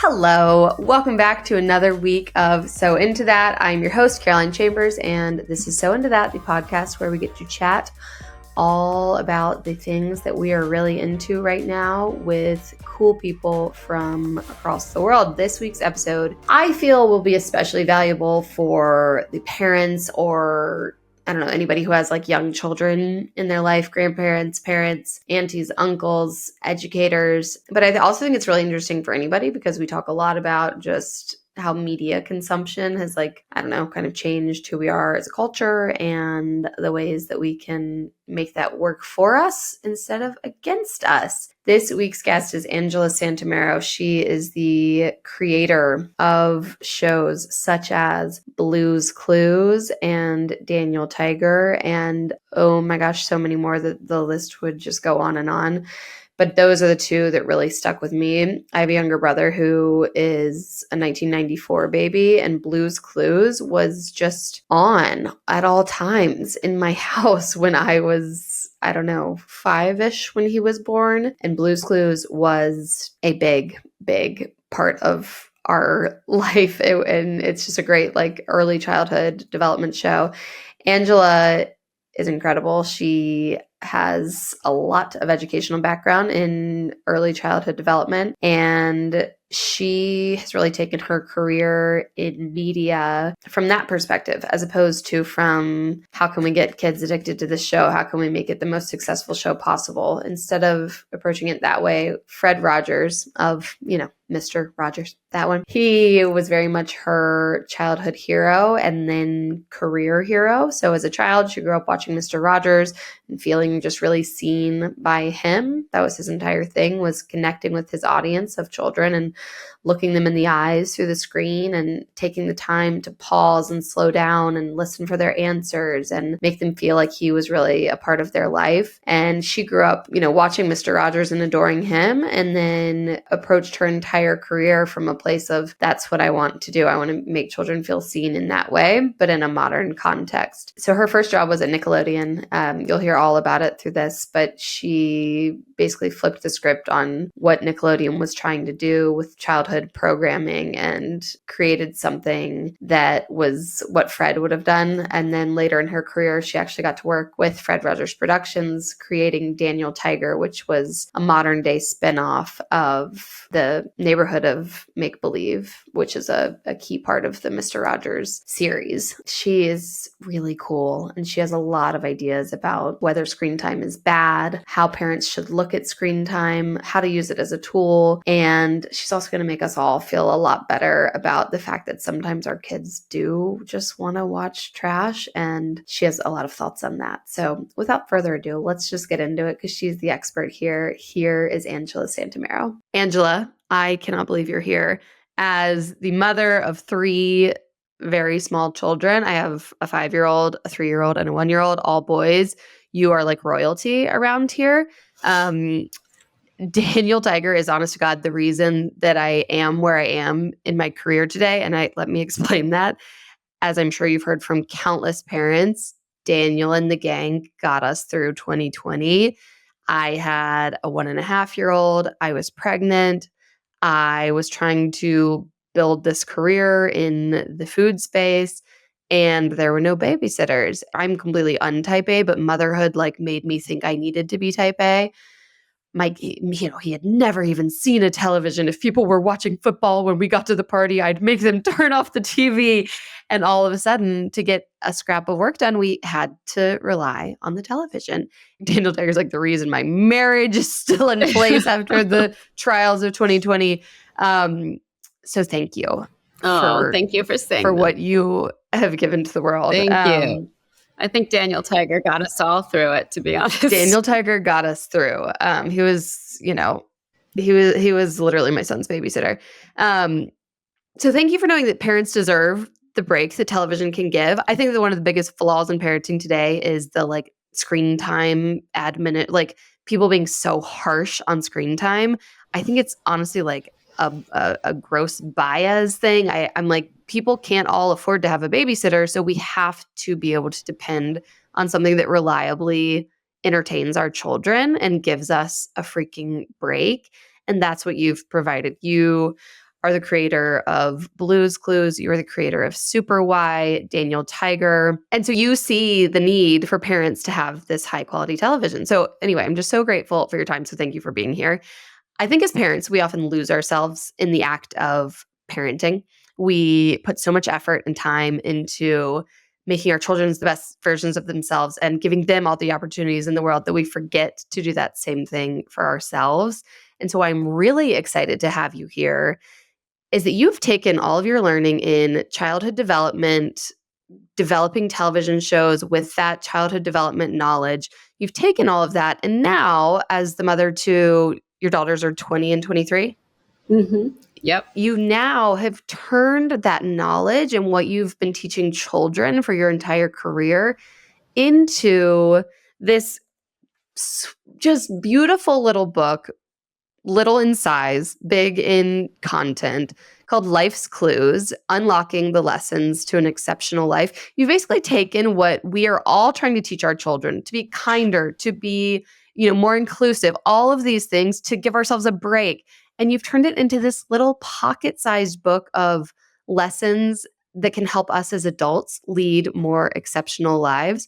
Hello, welcome back to another week of So Into That. I'm your host, Caroline Chambers, and this is So Into That, the podcast where we get to chat all about the things that we are really into right now with cool people from across the world. This week's episode, I feel, will be especially valuable for the parents or anybody who has like young children in their life, grandparents, parents, aunties, uncles, educators. But I also think it's really interesting for anybody because we talk a lot about just how media consumption has kind of changed who we are as a culture and the ways that we can make that work for us instead of against us. This week's guest is Angela Santomero. She is the creator of shows such as Blue's Clues and Daniel Tiger, and oh my gosh, so many more that the list would just go on and on. But those are the two that really stuck with me. I have a younger brother who is a 1994 baby, and Blue's Clues was just on at all times in my house when I was, 5-ish when he was born. And Blue's Clues was a big, big part of our life. And it's just a great early childhood development show. Angela is incredible. She has a lot of educational background in early childhood development, and she has really taken her career in media from that perspective, as opposed to from how can we get kids addicted to this show? How can we make it the most successful show possible? Instead of approaching it that way, Fred Rogers of, Mr. Rogers, that one, he was very much her childhood hero and then career hero. So as a child, she grew up watching Mr. Rogers and feeling just really seen by him. That was his entire thing, was connecting with his audience of children and looking them in the eyes through the screen and taking the time to pause and slow down and listen for their answers and make them feel like he was really a part of their life. And she grew up, watching Mr. Rogers and adoring him, and then approached her entire career from a place of, that's what I want to do. I want to make children feel seen in that way, but in a modern context. So her first job was at Nickelodeon. You'll hear all about it through this, but she basically flipped the script on what Nickelodeon was trying to do with childhood programming and created something that was what Fred would have done. And then later in her career, she actually got to work with Fred Rogers Productions, creating Daniel Tiger, which was a modern day spinoff of the neighborhood of make-believe, which is a key part of the Mr. Rogers series. She is really cool, and she has a lot of ideas about whether screen time is bad, how parents should look at screen time, how to use it as a tool. And she's also going to make us all feel a lot better about the fact that sometimes our kids do just want to watch trash, and she has a lot of thoughts on that. So without further ado, let's just get into it because she's the expert here. Here is Angela Santomero. Angela, I cannot believe you're here. As the mother of 3 very small children, I have a 5-year-old, a 3-year-old, and a 1-year-old, all boys. You are like royalty around here. Daniel Tiger is, honest to God, the reason that I am where I am in my career today. And let me explain that. As I'm sure you've heard from countless parents, Daniel and the gang got us through 2020. I had a 1.5-year-old. I was pregnant. I was trying to build this career in the food space, and there were no babysitters. I'm completely untype A, but motherhood made me think I needed to be type A. Mike, he had never even seen a television. If people were watching football when we got to the party, I'd make them turn off the TV. And all of a sudden, to get a scrap of work done, we had to rely on the television. Daniel Tiger's the reason my marriage is still in place after the trials of 2020. So thank you. Thank you for saying for that. what you have given to the world. Thank you. I think Daniel Tiger got us all through it, to be honest. Daniel Tiger got us through. He was, he was literally my son's babysitter. So thank you for knowing that parents deserve the breaks that television can give. I think that one of the biggest flaws in parenting today is the screen time people being so harsh on screen time. I think it's honestly a gross bias thing. I'm people can't all afford to have a babysitter, so we have to be able to depend on something that reliably entertains our children and gives us a freaking break. And that's what you've provided. You are the creator of Blue's Clues. You are the creator of Super Why, Daniel Tiger. And so you see the need for parents to have this high quality television. So anyway, I'm just so grateful for your time. So thank you for being here. I think as parents, we often lose ourselves in the act of parenting. We put so much effort and time into making our children the best versions of themselves and giving them all the opportunities in the world that we forget to do that same thing for ourselves. And so I'm really excited to have you here is that you've taken all of your learning in childhood development, developing television shows with that childhood development knowledge. You've taken all of that. And now, as the mother to your daughters are 20 and 23, Yep. you now have turned that knowledge and what you've been teaching children for your entire career into this just beautiful little book, little in size, big in content, called Life's Clues, Unlocking the Lessons to an Exceptional Life. You've basically taken what we are all trying to teach our children to be kinder, to be, more inclusive, all of these things to give ourselves a break. And you've turned it into this little pocket-sized book of lessons that can help us as adults lead more exceptional lives.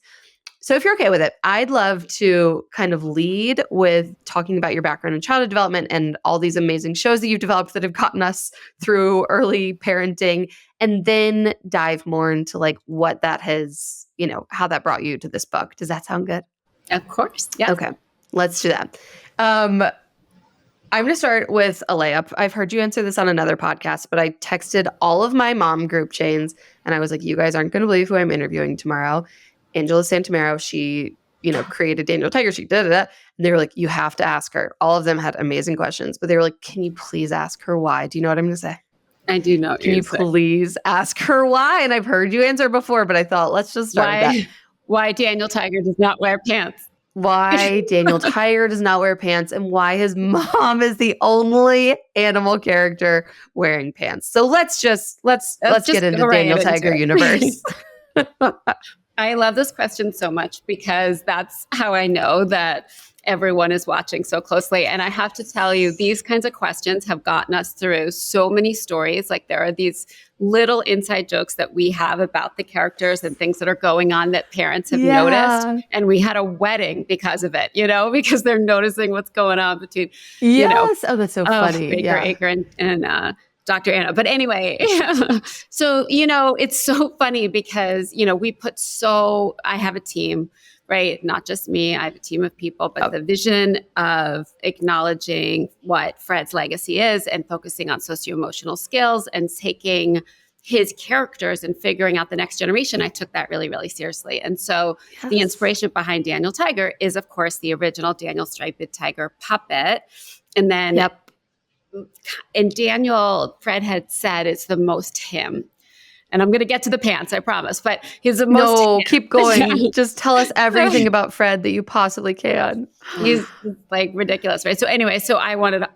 So if you're okay with it, I'd love to kind of lead with talking about your background in childhood development and all these amazing shows that you've developed that have gotten us through early parenting, and then dive more into like what that has, how that brought you to this book. Does that sound good? Of course. Yeah. Okay, let's do that. I'm going to start with a layup. I've heard you answer this on another podcast, but I texted all of my mom group chains and I was like, you guys aren't going to believe who I'm interviewing tomorrow. Angela Santomero, she, created Daniel Tiger. She did it. And they were like, you have to ask her. All of them had amazing questions, but they were like, can you please ask her why? Do you know what I'm going to say? I do know. Can you please ask her why? And I've heard you answer before, but I thought, let's just start with that. Why Daniel Tiger does not wear pants. Why Daniel Tiger does not wear pants and why his mom is the only animal character wearing pants. So let's get into Daniel Tiger universe. I love this question so much because that's how I know that everyone is watching so closely. And I have to tell you, these kinds of questions have gotten us through so many stories. Like there are these little inside jokes that we have about the characters and things that are going on that parents have noticed. And we had a wedding because of it, because they're noticing what's going on between, oh, that's so funny. Baker Acre and Dr. Anna. But anyway, so, it's so funny because, I have a team, right? Not just me. I have a team of people, but the vision of acknowledging what Fred's legacy is and focusing on socio-emotional skills and taking his characters and figuring out the next generation, I took that really, really seriously. And so the inspiration behind Daniel Tiger is, of course, the original Daniel Striped Tiger puppet. And then and Daniel, Fred had said it's the most him. And I'm going to get to the pants, I promise. But he's the most. No, keep going. Just tell us everything about Fred that you possibly can. He's like ridiculous, right? So anyway,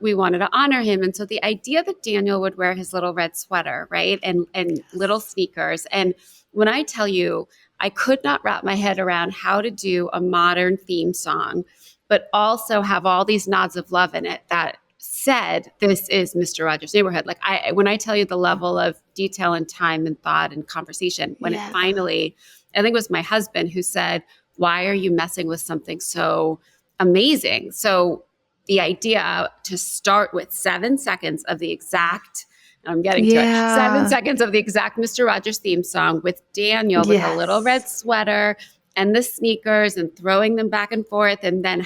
we wanted to honor him. And so the idea that Daniel would wear his little red sweater, right? And little sneakers. And when I tell you, I could not wrap my head around how to do a modern theme song, but also have all these nods of love in it that said, this is Mr. Rogers' Neighborhood. Like when I tell you the level of detail and time and thought and conversation, when it finally, I think it was my husband who said, why are you messing with something so amazing? So the idea to start with 7 seconds of the exact, I'm getting to it, 7 seconds of the exact Mr. Rogers theme song with Daniel with a little red sweater and the sneakers and throwing them back and forth and then,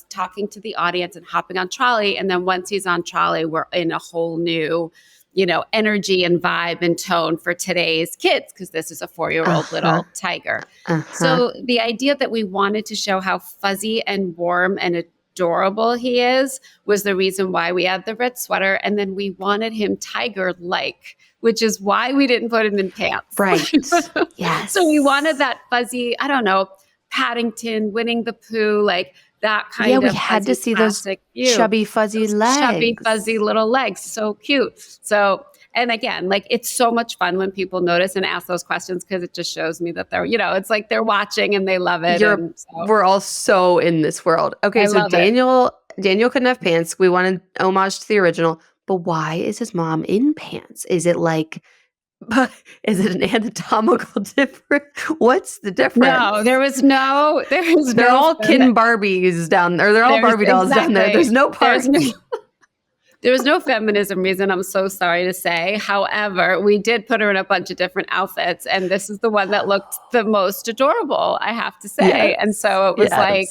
talking to the audience and hopping on trolley. And then once he's on trolley, we're in a whole new, energy and vibe and tone for today's kids because this is a 4-year-old little tiger. So the idea that we wanted to show how fuzzy and warm and adorable he is was the reason why we had the red sweater. And then we wanted him tiger-like, which is why we didn't put him in pants. Right. Yes. So we wanted that fuzzy, I don't know, Paddington, Winning the Pooh, like that kind of. Yeah, we had to see those chubby, fuzzy legs. Chubby, fuzzy little legs. So cute. So, and again, like it's so much fun when people notice and ask those questions because it just shows me that they're, it's like they're watching and they love it. We're all so in this world. Okay, so Daniel couldn't have pants. We wanted homage to the original. but why is his mom in pants? Is it like, is it an anatomical difference? What's the difference? No, there was no, They're all Ken Barbies down there. They're all Barbie dolls down there. There's no part. There was no feminism reason, I'm so sorry to say. However, we did put her in a bunch of different outfits, and this is the one that looked the most adorable, I have to say. Yes. And so it was like,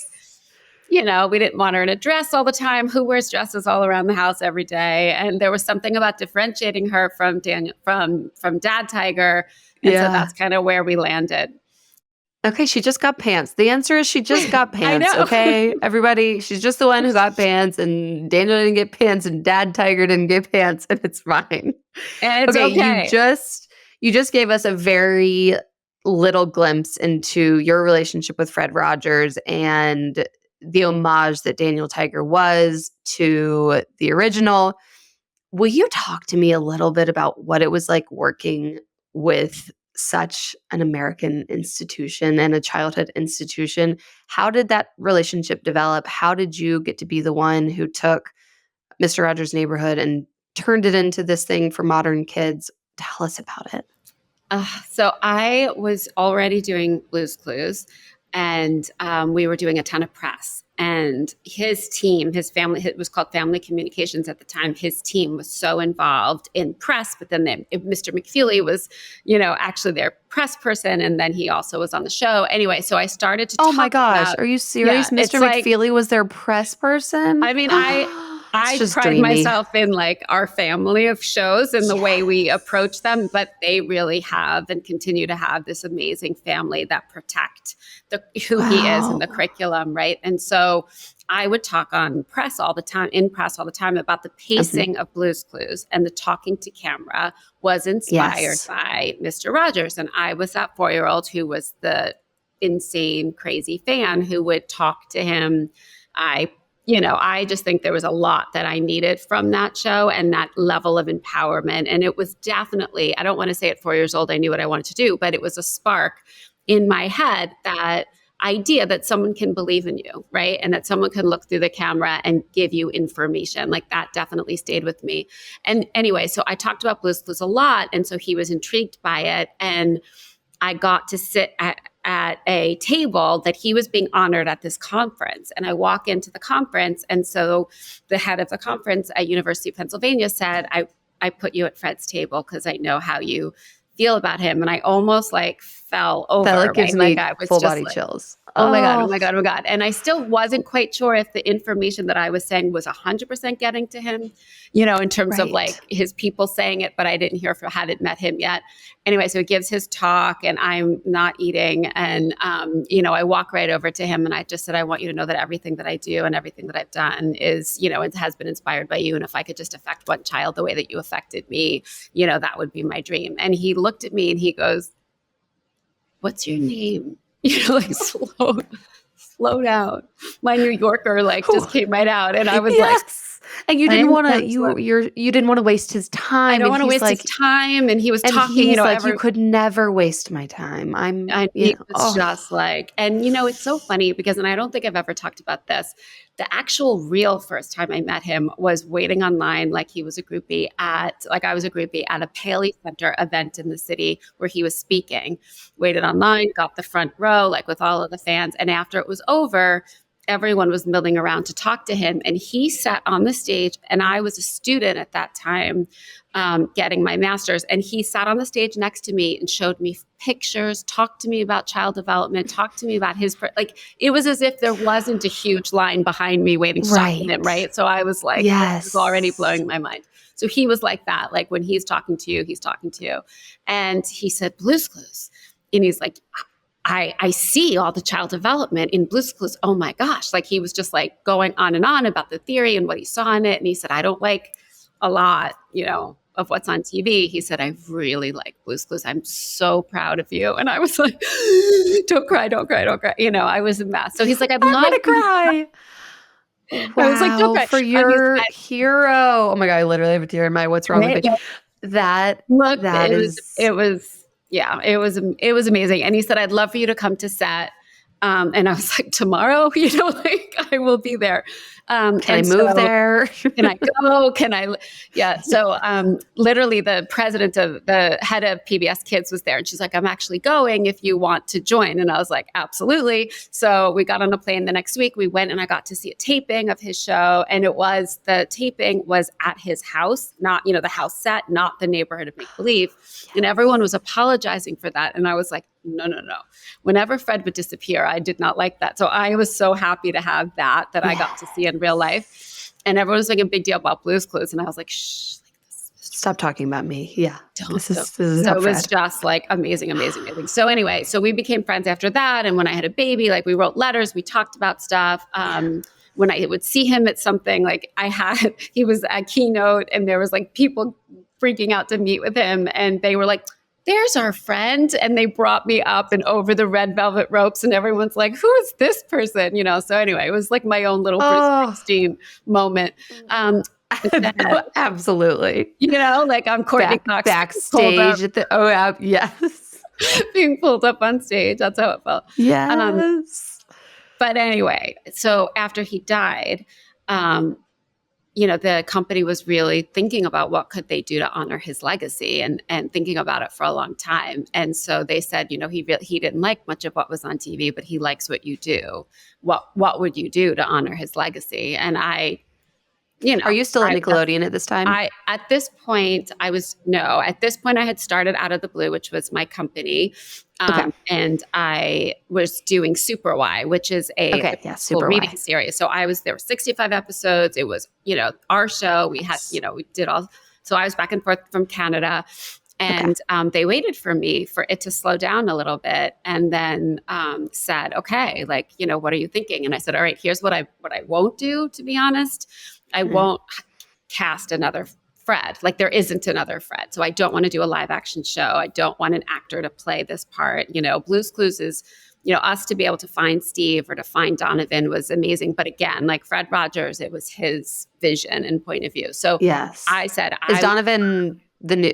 you know, we didn't want her in a dress all the time. Who wears dresses all around the house every day? And there was something about differentiating her from Dad Tiger. And so that's kind of where we landed. Okay, she just got pants. The answer is she just got pants. Okay, everybody, she's just the one who got pants, and Daniel didn't get pants, and Dad Tiger didn't get pants, and it's fine. And it's okay. You just gave us a very little glimpse into your relationship with Fred Rogers and the homage that Daniel Tiger was to the original. Will you talk to me a little bit about what it was like working with such an American institution and a childhood institution? How did that relationship develop? How did you get to be the one who took Mr. Rogers' Neighborhood and turned it into this thing for modern kids? Tell us about it. So I was already doing Blue's Clues, and we were doing a ton of press. And his team, his family, it was called Family Communications at the time. His team was so involved in press, but then Mr. McFeely was, you know, actually their press person. And then he also was on the show. Anyway, so I started to talk my gosh, are you serious? Yeah, Mr. McFeely was their press person? I mean, I pride myself in like our family of shows and the way we approach them, but they really have and continue to have this amazing family that protect who he is in the curriculum, right? And so I would talk in press all the time about the pacing of Blue's Clues, and the talking to camera was inspired by Mr. Rogers. And I was that 4-year-old who was the insane, crazy fan who would talk to him. I just think there was a lot that I needed from that show and that level of empowerment. And it was definitely, I don't want to say at 4 years old, I knew what I wanted to do, but it was a spark in my head, that idea that someone can believe in you, right? And that someone can look through the camera and give you information. Like that definitely stayed with me. And anyway, so I talked about Blue's Clues a lot. And so he was intrigued by it. And I got to sit at a table that he was being honored at this conference. And I walk into the conference. And so the head of the conference at University of Pennsylvania said, I put you at Fred's table because I know how you feel about him. And I almost like fell over. That gives me full body chills. Oh my God, oh my God, oh my God. And I still wasn't quite sure if the information that I was saying was 100% getting to him, you know, in terms of like his people saying it, but I didn't hear from, hadn't met him yet. Anyway, so he gives his talk and I'm not eating. And, I walk right over to him and I just said, I want you to know that everything that I do and everything that I've done is, it has been inspired by you. And if I could just affect one child the way that you affected me, that would be my dream. And he looked at me and he goes, what's your name? Like slow down. My New Yorker just came right out, and I was like, and you didn't want to. You didn't want to waste his time. I don't want to waste his time. And he was talking. He's you could never waste my time. Just like, and it's so funny because, and I don't think I've ever talked about this. The actual real first time I met him was waiting online, like I was a groupie at a Paley Center event in the city where he was speaking. Waited online, got the front row, with all of the fans. And after it was over, everyone was milling around to talk to him. And he sat on the stage, and I was a student at that time, getting my master's. And he sat on the stage next to me and showed me pictures, talked to me about child development, talked to me about his, it was as if there wasn't a huge line behind me waiting to talk to him, right? So I was like, this is already blowing my mind. So he was like that, when he's talking to you, he's talking to you. And he said, Blue's Clues. And he's like, I see all the child development in Blue's Clues. Oh my gosh. He was just going on and on about the theory and what he saw in it. And he said, I don't like a lot, of what's on TV. He said, I really like Blue's Clues. I'm so proud of you. And I was like, don't cry, don't cry, don't cry. I was a mess. So he's like, I'm not going to cry. Wow, I was like, don't cry. For your hero. Oh my God, I literally have a tear in my what's wrong with me. It was amazing. And he said, I'd love for you to come to set. And I was like, tomorrow, like I will be there. Can I move there? Can I go? Yeah. So literally the head of PBS Kids was there and she's like, I'm actually going if you want to join. And I was like, absolutely. So we got on a plane the next week. We went and I got to see a taping of his show. And the taping was at his house, not, the house set, not the neighborhood of make-believe. And everyone was apologizing for that. And I was like, no. Whenever Fred would disappear, I did not like that. So I was so happy to have that I got to see in real life. And everyone was making a big deal about Blue's Clues. And I was like, shh. Stop talking about me. Yeah. This is so it was just like amazing. So anyway, so we became friends after that. And when I had a baby, like we wrote letters, we talked about stuff. When I would see him at something, like he was at Keynote and there was like people freaking out to meet with him. And they were like, there's our friend. And they brought me up and over the red velvet ropes and everyone's like, who is this person? So anyway, it was like my own little Bruce Springsteen moment. Absolutely. Like I'm Courtney Cox backstage at the yes. being pulled up on stage. That's how it felt. Yes. But anyway, so after he died, the company was really thinking about what could they do to honor his legacy and thinking about it for a long time. And so they said, he didn't like much of what was on TV, but he likes what you do. What would you do to honor his legacy? And are you still at Nickelodeon at this time? At this point I had started Out of the Blue, which was my company. And I was doing Super Y, which is a Super reading Y series. So there were 65 episodes. It was, our show. We had, we did all. So I was back and forth from Canada and they waited for me for it to slow down a little bit and then said, okay, like, what are you thinking? And I said, all right, here's what I won't do, to be honest. I won't cast another Fred. Like there isn't another Fred. So I don't want to do a live action show. I don't want an actor to play this part. Blue's Clues is, us to be able to find Steve or to find Donovan was amazing. But again, like Fred Rogers, it was his vision and point of view. So yes. I said, Is Donovan the new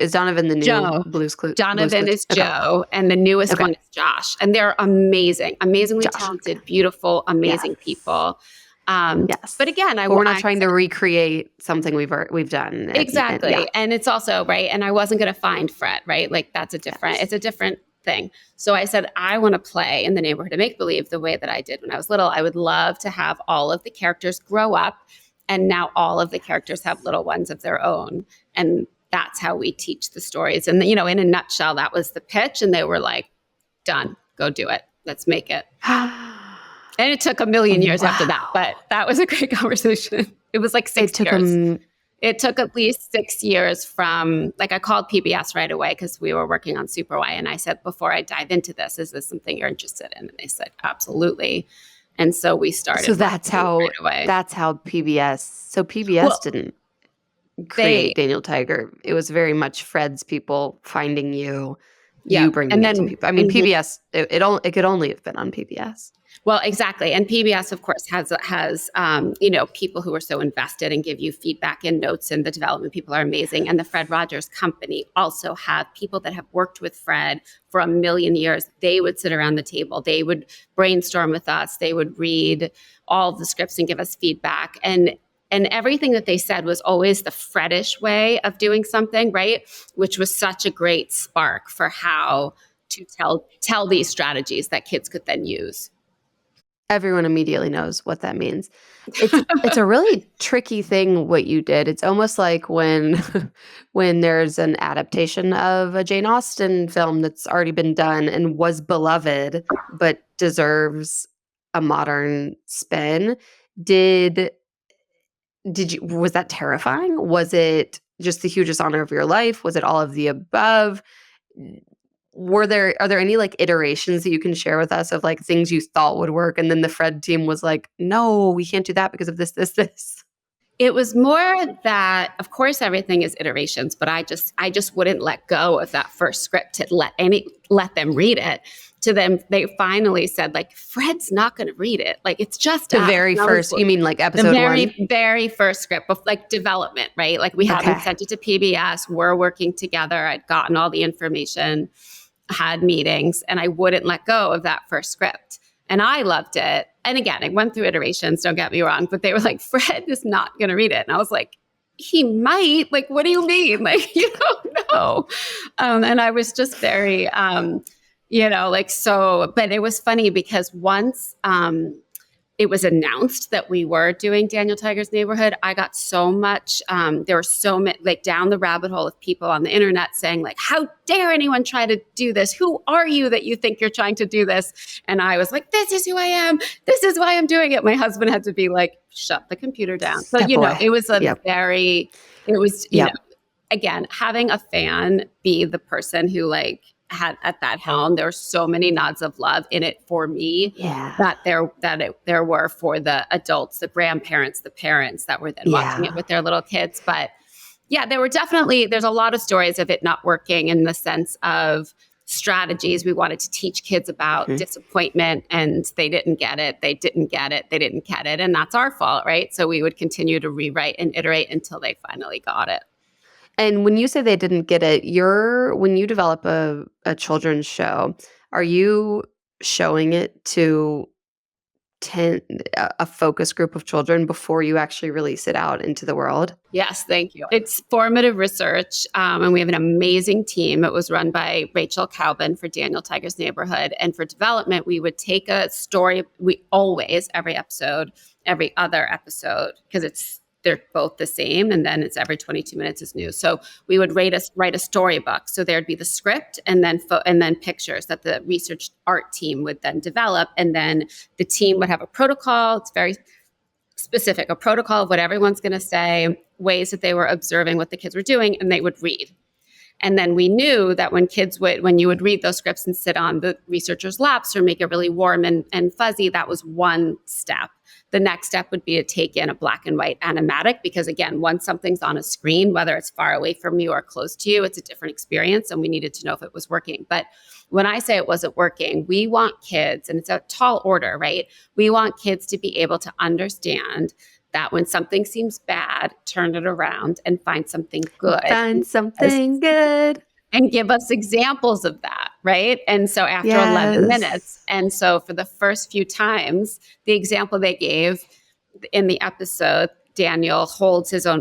Joe. Blue's Clues? Donovan is Joe, and the newest one is Josh. And they're amazingly talented, beautiful, amazing people. Yes. But again, we're not trying to recreate something we've done. Exactly. And it's also, right. And I wasn't going to find Fred, right? Like it's a different thing. So I said, I want to play in the neighborhood of make-believe the way that I did when I was little. I would love to have all of the characters grow up and now all of the characters have little ones of their own. And that's how we teach the stories. And, in a nutshell, that was the pitch. And they were like, done, go do it. Let's make it. And it took a million years after that, but that was a great conversation. It was like 6 years. It took at least 6 years from, like I called PBS right away because we were working on Super Y. And I said, before I dive into this, is this something you're interested in? And they said, absolutely. And so we started. So that's how PBS. So PBS didn't create Daniel Tiger. It was very much Fred's people finding you, you bringing it to people. I mean, PBS, it could only have been on PBS. Well, exactly. And PBS, of course, has people who are so invested and give you feedback and notes, and the development people are amazing. And the Fred Rogers Company also have people that have worked with Fred for a million years. They would sit around the table. They would brainstorm with us. They would read all of the scripts and give us feedback. And everything that they said was always the Fredish way of doing something, right? Which was such a great spark for how to tell these strategies that kids could then use. Everyone immediately knows what that means. It's a really tricky thing what you did. It's almost like when there's an adaptation of a Jane Austen film that's already been done and was beloved but deserves a modern spin. Was that terrifying? Was it just the hugest honor of your life? Was it all of the above? Are there any like iterations that you can share with us of like things you thought would work and then the Fred team was like, no, we can't do that because of this? It was more that, of course, everything is iterations, but I just wouldn't let go of that first script to let them read it. To them, they finally said, like, Fred's not going to read it. Like, it's just the very first. You mean like episode one? Very first script of like development, right? Like we hadn't sent it to PBS. We're working together. I'd gotten all the information, had meetings, and I wouldn't let go of that first script. And I loved it. And again, I went through iterations, don't get me wrong, but they were like, Fred is not going to read it. And I was like, he might. Like, what do you mean? Like, you don't know. And I was just very, like, so, but it was funny because once it was announced that we were doing Daniel Tiger's Neighborhood, I got so much, there were so many, like down the rabbit hole of people on the internet saying like, how dare anyone try to do this? Who are you that you think you're trying to do this? And I was like, this is who I am. This is why I'm doing it. My husband had to be like, shut the computer down. So, it was again, having a fan be the person who like had at that helm, there were so many nods of love in it for me that there were for the adults, the grandparents, the parents that were then watching it with their little kids. But yeah, there's a lot of stories of it not working in the sense of strategies. We wanted to teach kids about disappointment and they didn't get it. They didn't get it. They didn't get it. And that's our fault, right? So we would continue to rewrite and iterate until they finally got it. And when you say they didn't get it, when you develop a children's show, are you showing it to a focus group of children before you actually release it out into the world? Yes, thank you. It's formative research, and we have an amazing team. It was run by Rachel Calvin for Daniel Tiger's Neighborhood. And for development, we would take a story. We always, every other episode, because they're both the same, and then it's every 22 minutes is new. So we would write a storybook. So there'd be the script and then pictures that the research art team would then develop, and then the team would have a protocol. It's very specific, a protocol of what everyone's going to say, ways that they were observing what the kids were doing, and they would read. And then we knew that when you would read those scripts and sit on the researcher's laps or make it really warm and fuzzy, that was one step. The next step would be to take in a black and white animatic, because again, once something's on a screen, whether it's far away from you or close to you, it's a different experience, and we needed to know if it was working. But when I say it wasn't working, we want kids, and it's a tall order, right? We want kids to be able to understand that when something seems bad, turn it around and find something good. Find something good. And give us examples of that, right? And so after 11 minutes, and so for the first few times, the example they gave in the episode, Daniel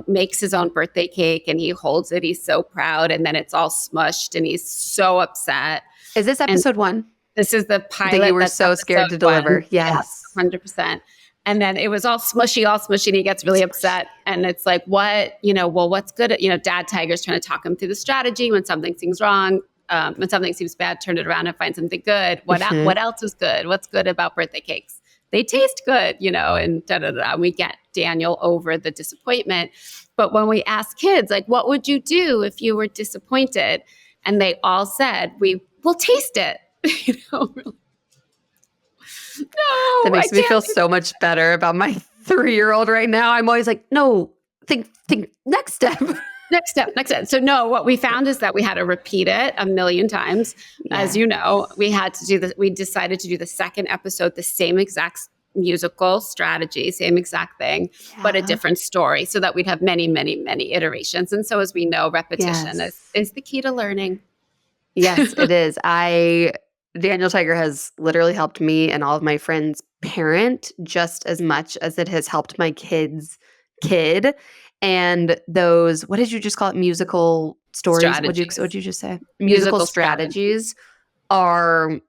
makes his own birthday cake, and he holds it. He's so proud, and then it's all smushed, and he's so upset. Is this episode 1? This is the pilot that you were so scared to deliver. Yes, 100%. And then it was all smushy, and he gets really upset. And it's like, what's good? Dad Tiger's trying to talk him through the strategy. When something seems wrong, when something seems bad, turn it around and find something good. What else is good? What's good about birthday cakes? They taste good, and da-da-da. We get Daniel over the disappointment. But when we ask kids, like, what would you do if you were disappointed? And they all said, we will taste it. No, that makes me feel so much better about my 3-year-old right now. I'm always like, no, think next step. Next step. So no, what we found is that we had to repeat it 1,000,000 times. Yes. As you know, we decided to do the second episode, the same exact musical strategy, same exact thing, but a different story, so that we'd have many, many, many iterations. And so as we know, repetition is the key to learning. Yes, it is. Daniel Tiger has literally helped me and all of my friends parent just as much as it has helped my kid's kid. And those, what did you just call it? Musical stories? What'd you just say? Musical strategies are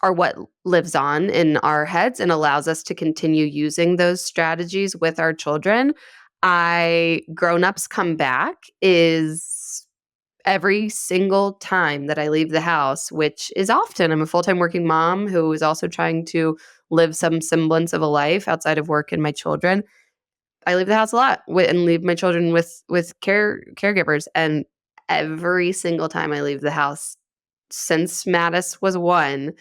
what lives on in our heads and allows us to continue using those strategies with our children. Grown Ups Come Back is every single time that I leave the house, which is often. I'm a full-time working mom who is also trying to live some semblance of a life outside of work and my children. I leave the house a lot and leave my children with caregivers. And every single time I leave the house, since Mattis was 1,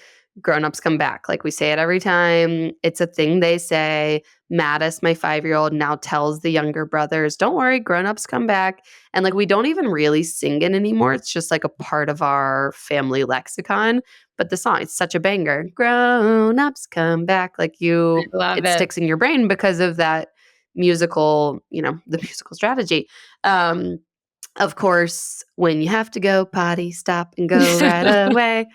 grown-ups come back. Like, we say it every time. It's a thing they say. Mattis, my 5-year-old, now tells the younger brothers, don't worry, grown-ups come back. And like, we don't even really sing it anymore. It's just like a part of our family lexicon. But the song, it's such a banger. Grown-ups come back. Like, it sticks in your brain because of that musical, the musical strategy. Of course, when you have to go potty, stop and go right away.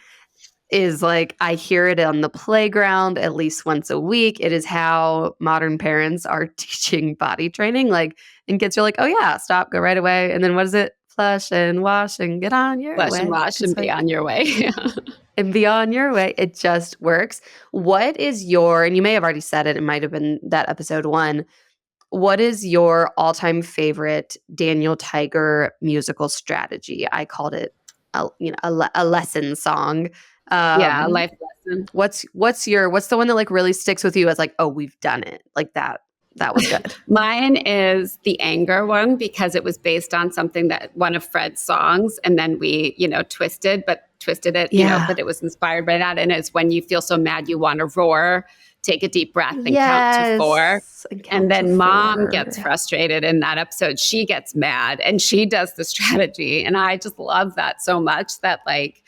is like I hear it on the playground at least once a week. It is how modern parents are teaching body training. Like, and kids are like, oh yeah, stop, go right away. And then what is it? Flush and wash and get on your Flush and way. wash It's and be like, on your way. and be on your way. It just works. What is your, and you may have already said it, it might have been that episode 1. What is your all-time favorite Daniel Tiger musical strategy? I called it a lesson song. Yeah, a Um, life lesson. what's the one that like really sticks with you as like, oh, we've done it, like that was good. Mine is the anger one because it was based on something that one of Fred's songs, and then we, twisted it, Yeah. but it was inspired by that. And it's when you feel so mad, you want to roar, take a deep breath and count to 4. And then mom gets frustrated in that episode. She gets mad and she does the strategy. And I just love that so much, that like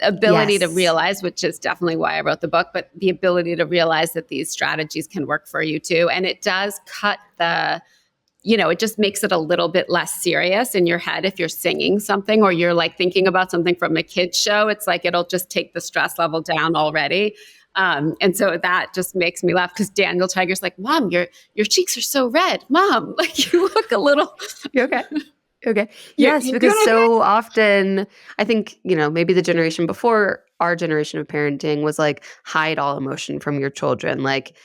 ability to realize, which is definitely why I wrote the book, but the ability to realize that these strategies can work for you too. And it does cut it just makes it a little bit less serious in your head if you're singing something or you're like thinking about something from a kid's show. It's like it'll just take the stress level down already. And so that just makes me laugh because Daniel Tiger's like, Mom, your cheeks are so red. Mom, like you look a little. You okay? Okay. Yes, because so often I think, maybe the generation before our generation of parenting was like hide all emotion from your children. Like,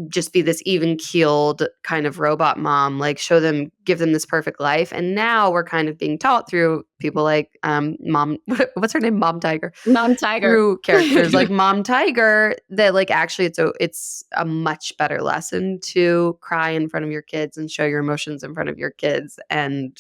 just be this even-keeled kind of robot mom, like give them this perfect life. And now we're kind of being taught through people like Mom, what's her name? Mom Tiger. Mom Tiger. Through characters like Mom Tiger, that like actually it's a much better lesson to cry in front of your kids and show your emotions in front of your kids and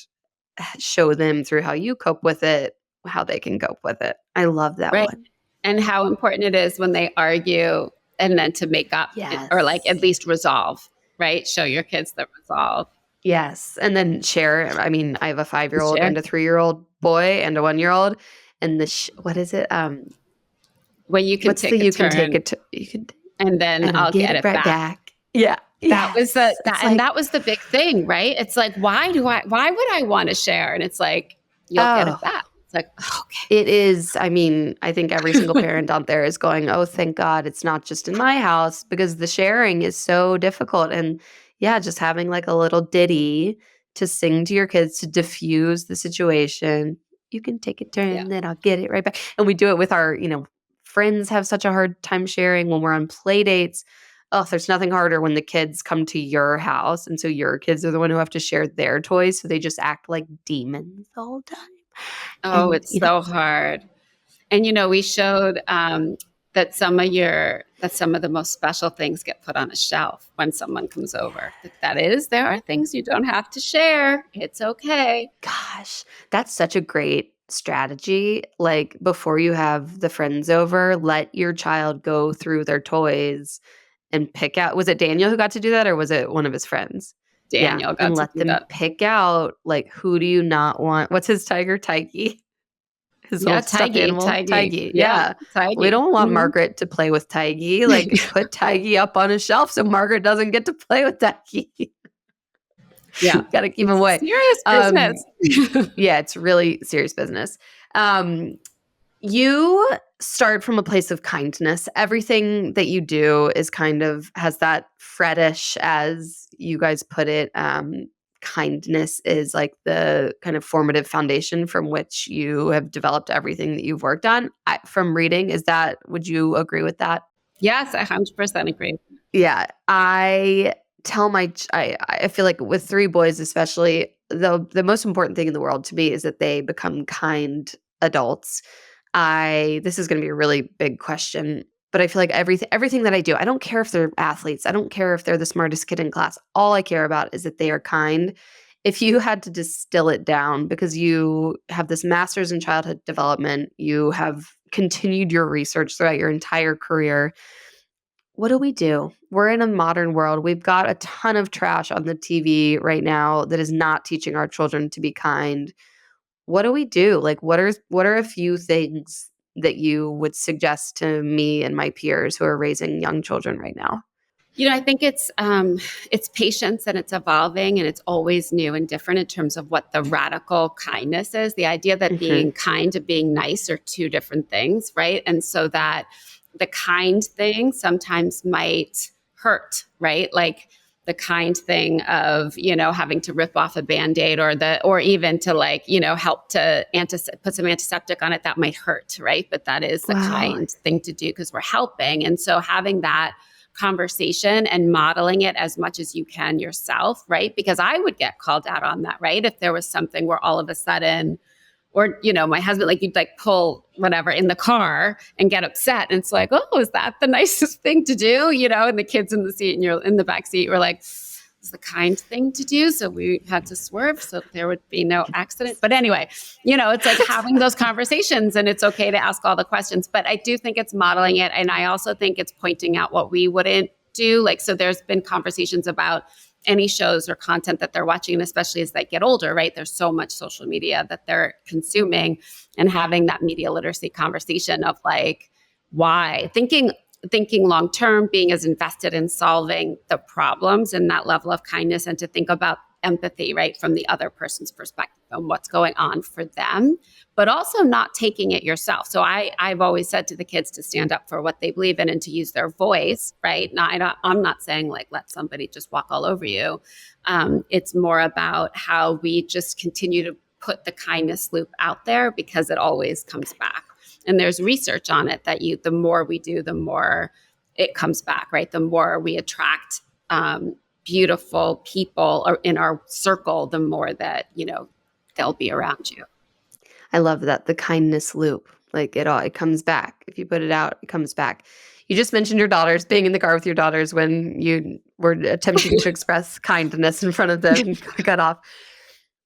show them through how you cope with it, how they can cope with it. I love that one. And how important it is when they argue and then to make up or like at least resolve, right? Show your kids the resolve. Yes. And then share. I mean, I have a 5-year-old and a 3-year-old boy and a 1-year-old. And what is it? When you can take a turn. And then I'll get it right back. Yeah. That was that was the big thing, right? It's like, why would I want to share? And it's like, you'll get it back. It's like, okay. It is. I mean, I think every single parent out there is going, oh, thank God it's not just in my house, because the sharing is so difficult. And yeah, just having like a little ditty to sing to your kids to diffuse the situation. You can take a turn, then I'll get it right back. And we do it with our, friends have such a hard time sharing when we're on play dates. Oh, there's nothing harder when the kids come to your house. And so your kids are the one who have to share their toys. So they just act like demons all the time. Oh, it's so hard. And, we showed that some of the most special things get put on a shelf when someone comes over. There are things you don't have to share. It's okay. Gosh, that's such a great strategy. Like before you have the friends over, let your child go through their toys and pick out. Was it Daniel who got to do that or was it one of his friends? Daniel got and to let do them that. pick out like who do you not want? What's his tiger? Tiggy. His little stuffed animal. Tiggy. Yeah. Tiggy. We don't want Margaret to play with Tiggy. Like put Tiggy up on a shelf so Margaret doesn't get to play with Tiggy. Yeah. Got to keep him away. Serious business. Yeah, it's really serious business. You start from a place of kindness. Everything that you do is kind of has that Freddish, as you guys put it. Kindness is like the kind of formative foundation from which you have developed everything that you've worked on. From reading, would you agree with that? Yes, I 100% agree. Yeah, I tell I feel like with 3 boys especially, the most important thing in the world to me is that they become kind adults. This is going to be a really big question, but I feel like everything that I do, I don't care if they're athletes. I don't care if they're the smartest kid in class. All I care about is that they are kind. If you had to distill it down, because you have this master's in childhood development, you have continued your research throughout your entire career. What do we do? We're in a modern world. We've got a ton of trash on the TV right now that is not teaching our children to be kind. What do we do? Like, what are a few things that you would suggest to me and my peers who are raising young children right now? I think it's patience and it's evolving and it's always new and different in terms of what the radical kindness is. The idea that Hmm. being kind and being nice are two different things, right? And so that the kind thing sometimes might hurt, right? Like the kind thing of, having to rip off a Band-Aid or even to like, help to put some antiseptic on it, that might hurt, right? But that is the Wow. kind thing to do because we're helping. And so having that conversation and modeling it as much as you can yourself, right? Because I would get called out on that, right? If there was something where all of a sudden, or my husband, like you'd like pull whatever in the car and get upset, and it's like, oh, is that the nicest thing to do? And the kids in the seat and you're in the back seat, we're like, it's the kind thing to do. So we had to swerve so there would be no accident. But anyway, it's like having those conversations, and it's okay to ask all the questions. But I do think it's modeling it. And I also think it's pointing out what we wouldn't do. Like, so there's been conversations about any shows or content that they're watching, and especially as they get older, right? There's so much social media that they're consuming, and having that media literacy conversation of like, why? Thinking long term, being as invested in solving the problems and that level of kindness, and to think about empathy, right, from the other person's perspective and what's going on for them, but also not taking it yourself. So I've always said to the kids to stand up for what they believe in and to use their voice, right? I'm not saying like let somebody just walk all over you. It's more about how we just continue to put the kindness loop out there because it always comes back. And there's research on it that the more we do, the more it comes back, right? The more we attract beautiful people in our circle, the more that, they'll be around you. I love that. The kindness loop. Like it comes back. If you put it out, it comes back. You just mentioned your daughters, being in the car with your daughters when you were attempting to express kindness in front of them and got off.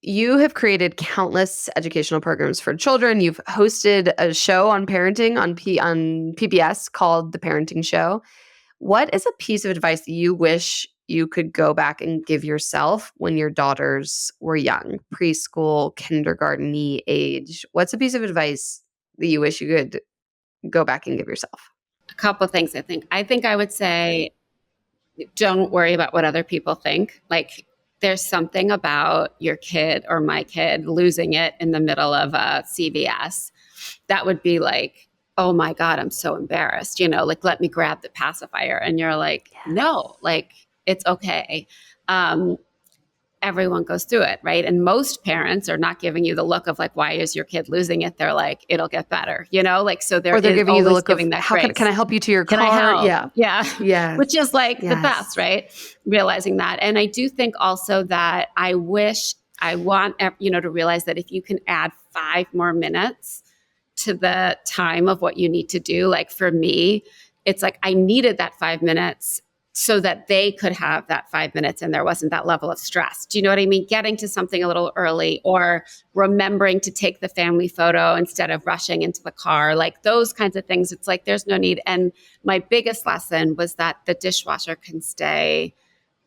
You have created countless educational programs for children. You've hosted a show on parenting on PBS called The Parenting Show. What is a piece of advice that you wish you could go back and give yourself when your daughters were young, preschool, kindergarten age? What's a piece of advice that you wish you could go back and give yourself? A couple of things, I think. I would say, don't worry about what other people think. Like, there's something about your kid or my kid losing it in the middle of a CVS that would be like, oh my God, I'm so embarrassed. Like, let me grab the pacifier. And you're like, no, like, it's okay. Everyone goes through it, right? And most parents are not giving you the look of like, why is your kid losing it? They're like, it'll get better, like, so Or they're giving you the look of, that how can I help you to your can car? I help? Yeah. Yeah. Yeah. Which is like the Yes. best, right? Realizing that. And I do think also that I want, to realize that if you can add 5 more minutes to the time of what you need to do, like for me, it's like I needed that 5 minutes so that they could have that 5 minutes and there wasn't that level of stress. Do you know what I mean? Getting to something a little early, or remembering to take the family photo instead of rushing into the car, like those kinds of things. It's like there's no need. And my biggest lesson was that the dishwasher can stay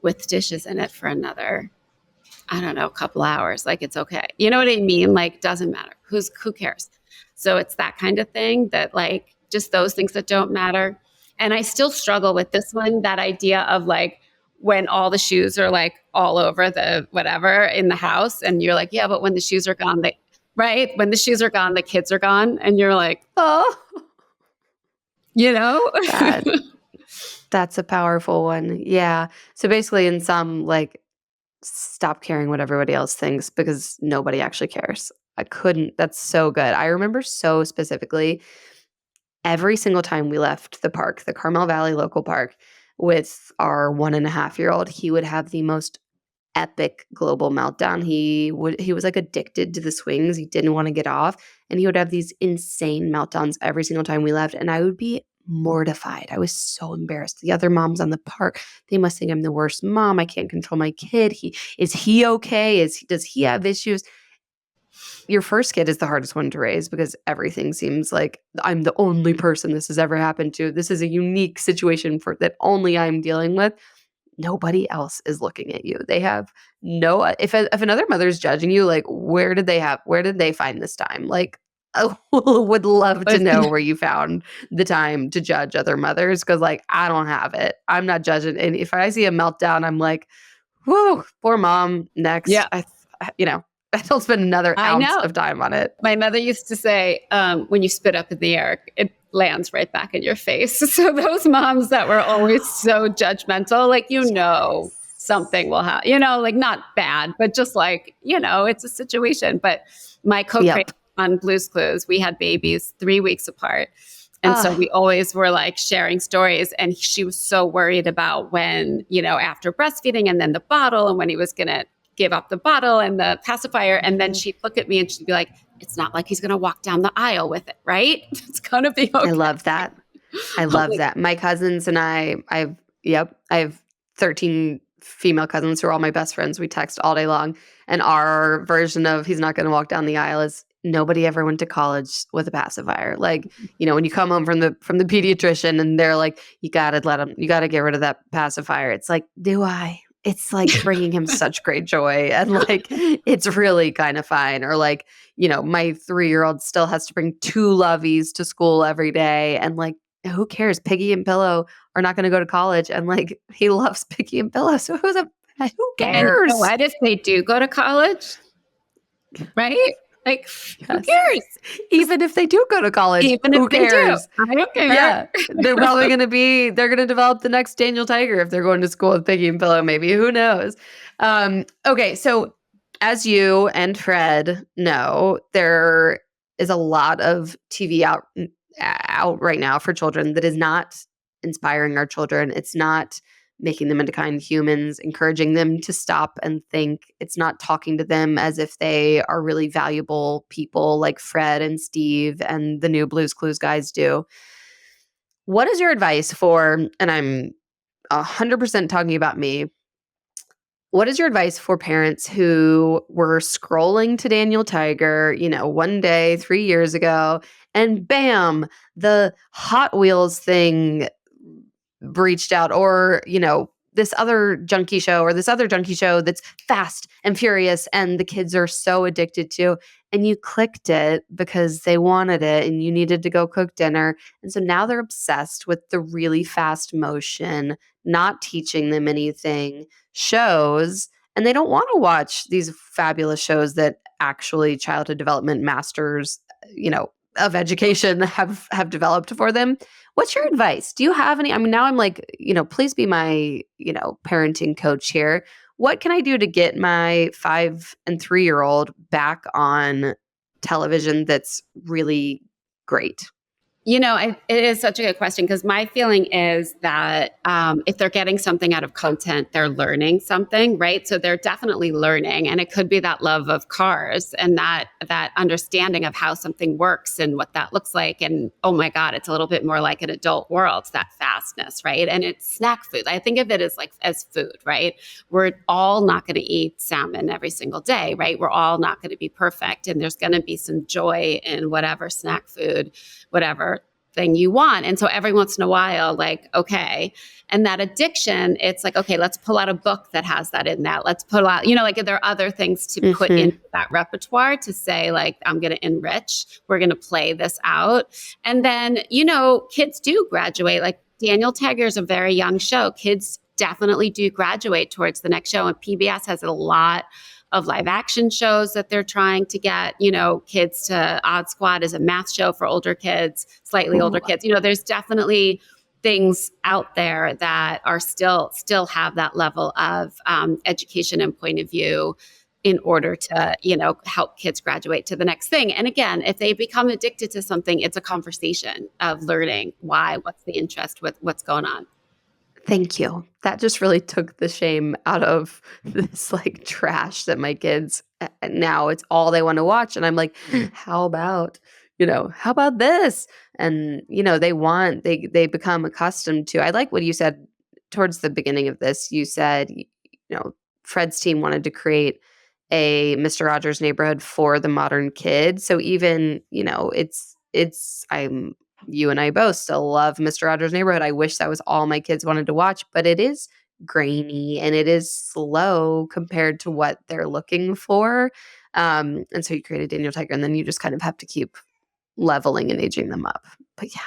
with dishes in it for another, I don't know, a couple hours. Like, it's okay. You know what I mean? Like, doesn't matter. Who cares? So it's that kind of thing, that like just those things that don't matter. And I still struggle with this one, that idea of like when all the shoes are like all over the whatever in the house, and you're like, yeah, but when the shoes are gone, right? When the shoes are gone, the kids are gone. And you're like, Oh, that, that's a powerful one. Yeah. So basically, in some, like, stop caring what everybody else thinks because nobody actually cares. That's so good. I remember so specifically every single time we left the park, the Carmel Valley local park, with our 1.5-year-old, he would have the most epic global meltdown. He was like addicted to the swings. He didn't want to get off, and he would have these insane meltdowns every single time we left, and I would be mortified. I was so embarrassed. The other moms on the park, they must think I'm the worst mom. I can't control my kid. Is he okay? Does he have issues? Your first kid is the hardest one to raise because everything seems like I'm the only person this has ever happened to. This is a unique situation that only I'm dealing with. Nobody else is looking at you. They have if another mother's judging you, like, where did they find this time? Like, would love to Listen, know where you found the time to judge other mothers, because like I don't have it. I'm not judging. And if I see a meltdown, I'm like, whoo, poor mom. Next. yeah, I'll spend another I ounce know. of time on it. My mother used to say, when you spit up in the air, it lands right back in your face. So those moms that were always so judgmental, like, something will happen, like not bad, but just like, it's a situation. But my co-creator Yep. on Blue's Clues, we had babies 3 weeks apart. And so Ah, we always were like sharing stories. And she was so worried about when, after breastfeeding and then the bottle and when he was going to give up the bottle and the pacifier. And then she'd look at me and she'd be like, it's not like he's going to walk down the aisle with it, right? It's going to be I okay. love that. I I'm love like, that. My cousins and I have 13 female cousins who are all my best friends. We text all day long. And our version of he's not going to walk down the aisle is nobody ever went to college with a pacifier. Like, when you come home from the pediatrician and they're like, you got to let him, you got to get rid of that pacifier. It's like, do I? It's like bringing him such great joy. And like, it's really kind of fine. Or like, my 3-year-old still has to bring 2 loveys to school every day. And like, who cares? Piggy and Pillow are not going to go to college. And like, he loves Piggy and Pillow. So who and you know cares? what? If they do go to college, right? Like, who Yes. cares? Even if they do go to college, Even if who they do, cares? I don't care. Yeah. They're probably they're going to develop the next Daniel Tiger if they're going to school with Piggy and Pillow, maybe. Who knows? Okay. So as you and Fred know, there is a lot of TV out right now for children that is not inspiring our children. It's not making them into kind humans, encouraging them to stop and think. It's not talking to them as if they are really valuable people like Fred and Steve and the new Blues Clues guys do. What is your advice for, and I'm 100% talking about me, what is your advice for parents who were scrolling to Daniel Tiger, one day 3 years ago, and bam, the Hot Wheels thing reached out, or this other junkie show or this other junkie show that's fast and furious and the kids are so addicted to, and you clicked it because they wanted it and you needed to go cook dinner, and so now they're obsessed with the really fast motion, not teaching them anything shows, and they don't want to watch these fabulous shows that actually childhood development masters of education have developed for them. What's your advice? Do you have any? I mean, now I'm like, please be my, parenting coach here. What can I do to get my 5 and 3-year-old back on television that's really great? It is such a good question because my feeling is that if they're getting something out of content, they're learning something, right? So they're definitely learning, and it could be that love of cars and that understanding of how something works and what that looks like. And oh my God, it's a little bit more like an adult world, that fastness, right? And it's snack food. I think of it as food, right? We're all not going to eat salmon every single day, right? We're all not going to be perfect, and there's going to be some joy in whatever snack food, whatever thing you want. And so every once in a while, like, okay. And that addiction, it's like, okay, let's pull out a book that has that in that. Let's pull out, like there are other things to put into that repertoire to say, like, I'm going to enrich, we're going to play this out. And then, kids do graduate. Like Daniel Tiger is a very young show. Kids definitely do graduate towards the next show. And PBS has a lot of live action shows that they're trying to get, kids to. Odd Squad is a math show for older kids, slightly older kids. There's definitely things out there that are still have that level of education and point of view in order to, help kids graduate to the next thing. And again, if they become addicted to something, it's a conversation of learning why, what's the interest, what's going on. Thank you. That just really took the shame out of this like trash that my kids now it's all they want to watch. And I'm like, how about, how about this? And, they become accustomed to, I like what you said towards the beginning of this. You said, Fred's team wanted to create a Mr. Rogers neighborhood for the modern kid. So even, you and I both still love Mr. Rogers' Neighborhood. I wish that was all my kids wanted to watch, but it is grainy and it is slow compared to what they're looking for. And so you created Daniel Tiger, and then you just kind of have to keep leveling and aging them up. But yeah,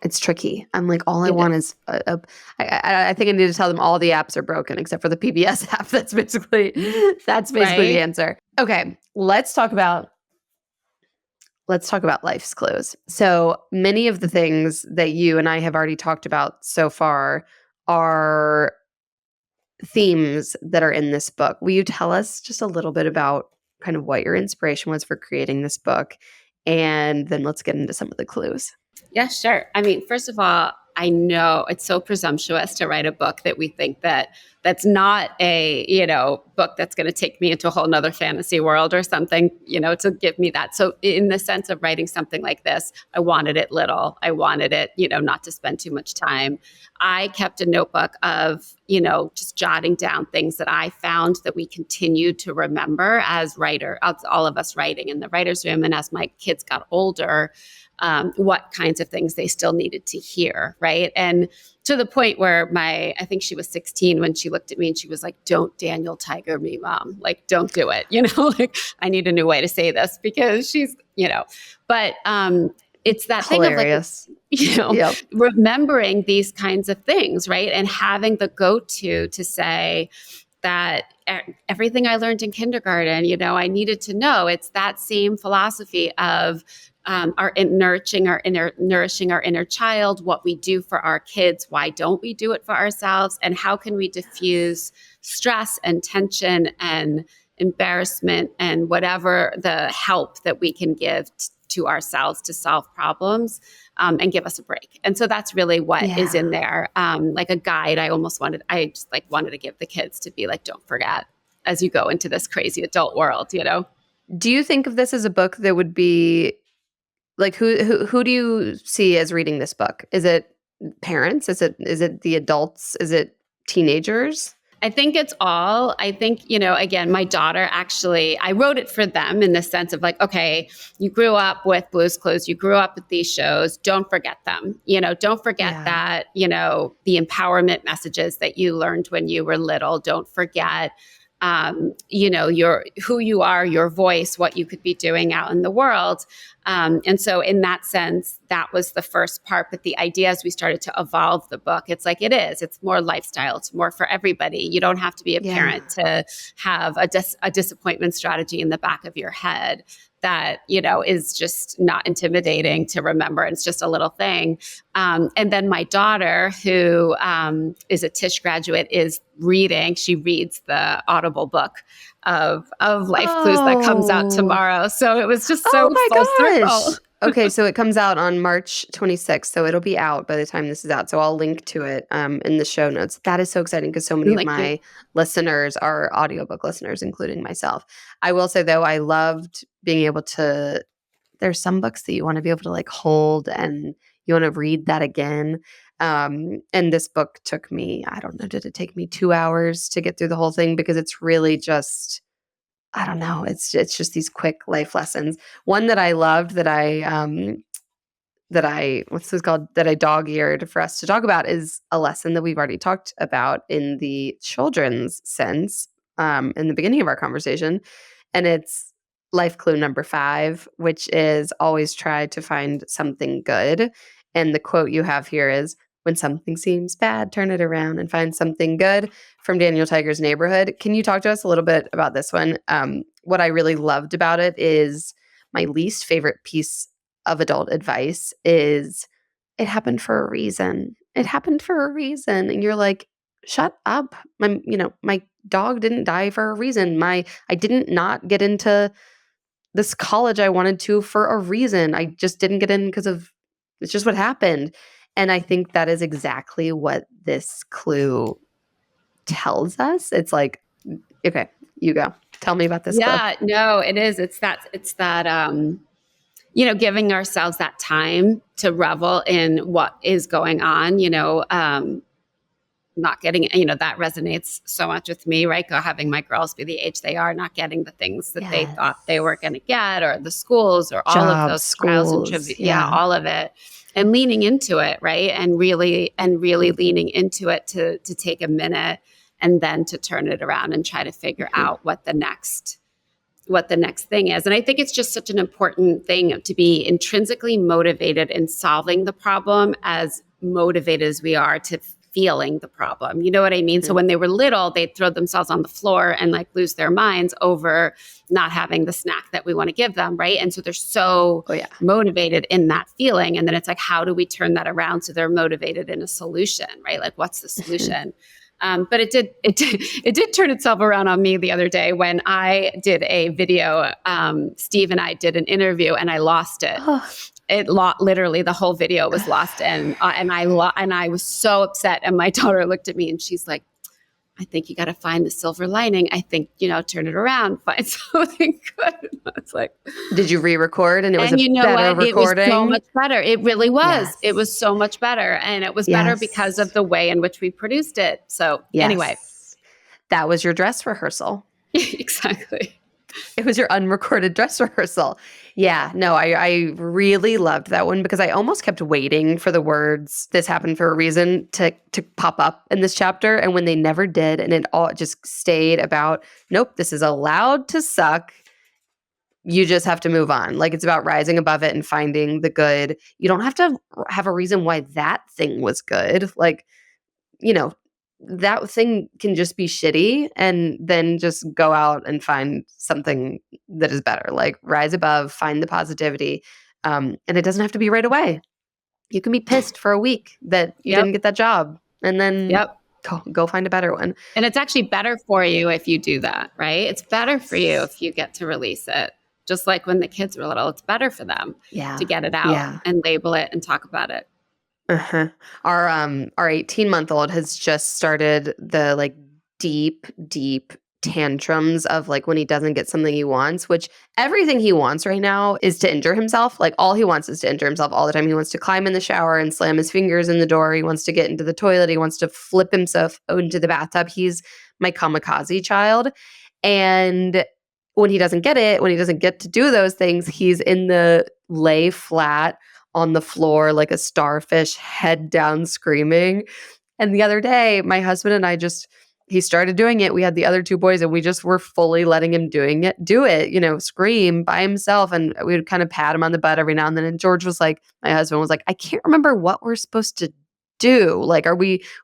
it's tricky. I'm like, all I It want is. is I think I need to tell them all the apps are broken except for the PBS app. That's basically the Right? answer. Okay, let's talk about life's clues. So many of the things that you and I have already talked about so far are themes that are in this book. Will you tell us just a little bit about kind of what your inspiration was for creating this book? And then let's get into some of the clues. Yeah, sure. I mean, first of all, I know it's so presumptuous to write a book that we think that's not a, book that's going to take me into a whole nother fantasy world or something, to give me that. So in the sense of writing something like this, I wanted it little. I wanted it, not to spend too much time. I kept a notebook of, just jotting down things that I found that we continued to remember as all of us writing in the writer's room. And as my kids got older, what kinds of things they still needed to hear, right? And to the point where I think she was 16 when she looked at me and she was like, "Don't Daniel Tiger me, Mom. Like, don't do it." Like, I need a new way to say this because she's, but it's that thing of like, Hilarious. Yep. remembering these kinds of things, right? And having the go-to to say that everything I learned in kindergarten, I needed to know. It's that same philosophy of nourishing our inner child, what we do for our kids, why don't we do it for ourselves, and how can we diffuse stress and tension and embarrassment and whatever the help that we can give to ourselves to solve problems, and give us a break. And so that's really what is in there, like a guide. I just wanted to give the kids to be like, don't forget as you go into this crazy adult world. Do you think of this as a book that would be like who do you see as reading this book? Is it parents? Is it the adults? Is it teenagers? I think it's all. I think, again, my daughter actually, I wrote it for them in the sense of like, okay, you grew up with Blue's Clues, you grew up with these shows, don't forget them. Don't forget that, the empowerment messages that you learned when you were little. Don't forget your who you are, your voice, what you could be doing out in the world. And so in that sense, that was the first part. But the idea as we started to evolve the book, it's like it's more lifestyle. It's more for everybody. You don't have to be a parent to have a disappointment strategy in the back of your head that, is just not intimidating to remember. It's just a little thing. And then my daughter, who is a Tisch graduate, is reading. She reads the Audible book of Life Clues that comes out tomorrow. So it was just so full circle. Okay, so it comes out on March 26th. So it'll be out by the time this is out. So I'll link to it in the show notes. That is so exciting because so many of my listeners are audiobook listeners, including myself. I will say, though, I loved being able to – there's some books that you want to be able to like hold and you want to read that again. And this book took me, I don't know, did it take me 2 hours to get through the whole thing? Because it's really just – I don't know. It's just these quick life lessons. One that I loved that I dog-eared for us to talk about is a lesson that we've already talked about in the children's sense in the beginning of our conversation. And it's life clue number 5, which is always try to find something good. And the quote you have here is, "When something seems bad, turn it around and find something good," from Daniel Tiger's Neighborhood. Can you talk to us a little bit about this one? What I really loved about it is my least favorite piece of adult advice is it happened for a reason. It happened for a reason. And you're like, shut up. My dog didn't die for a reason. I didn't not get into this college I wanted to for a reason. I just didn't get in because of it's just what happened. And I think that is exactly what this clue tells us. It's like, okay, you go. Tell me about this clue. Yeah, no, it is. It's that giving ourselves that time to revel in what is going on, not getting, that resonates so much with me, right? Having my girls be the age they are, not getting the things that they thought they were going to get, or the schools, or all of those trials and tribulations, all of it. And leaning into it, right? And really leaning into it to take a minute and then to turn it around and try to figure out what the next what the next thing is. And I think it's just such an important thing to be intrinsically motivated in solving the problem as motivated as we are to feeling the problem. You know what I mean? So when they were little, they'd throw themselves on the floor and like lose their minds over not having the snack that we want to give them, right? And so they're so motivated in that feeling. And then it's like, how do we turn that around so they're motivated in a solution, right? Like, what's the solution? But it did turn itself around on me the other day when I did a video. Steve and I did an interview, and I lost it. Literally the whole video was lost, and I was so upset. And my daughter looked at me, and she's like, "I think you got to find the silver lining. I think, turn it around, find something good." It's like, did you re-record and it was better recording? It was so much better. It really was. Yes. It was so much better, and it was better because of the way in which we produced it. So anyway, that was your dress rehearsal. Exactly. It was your unrecorded dress rehearsal. Yeah, no, I really loved that one because I almost kept waiting for the words "this happened for a reason" to pop up in this chapter. And when they never did, and it all just stayed about, nope, this is allowed to suck. You just have to move on. Like, it's about rising above it and finding the good. You don't have to have a reason why that thing was good. Like, that thing can just be shitty, and then just go out and find something that is better. Like, rise above, find the positivity. And it doesn't have to be right away. You can be pissed for a week that you didn't get that job, and then go find a better one. And it's actually better for you if you do that, right? It's better for you if you get to release it. Just like when the kids were little, it's better for them to get it out and label it and talk about it. Uh-huh. Our 18-month-old has just started the like deep tantrums of like when he doesn't get something he wants, which everything he wants right now is to injure himself. Like, all he wants is to injure himself all the time. He wants to climb in the shower and slam his fingers in the door. He wants to get into the toilet. He wants to flip himself into the bathtub. He's my kamikaze child. And when he doesn't get it, when he doesn't get to do those things, he's in the lay flat on the floor like a starfish, head down, screaming. And the other day, my husband and I he started doing it. We had the other two boys, and we just were fully letting him do it, scream by himself. And we would kind of pat him on the butt every now and then. And George was like, my husband was like, I can't remember what we're supposed to do. Like,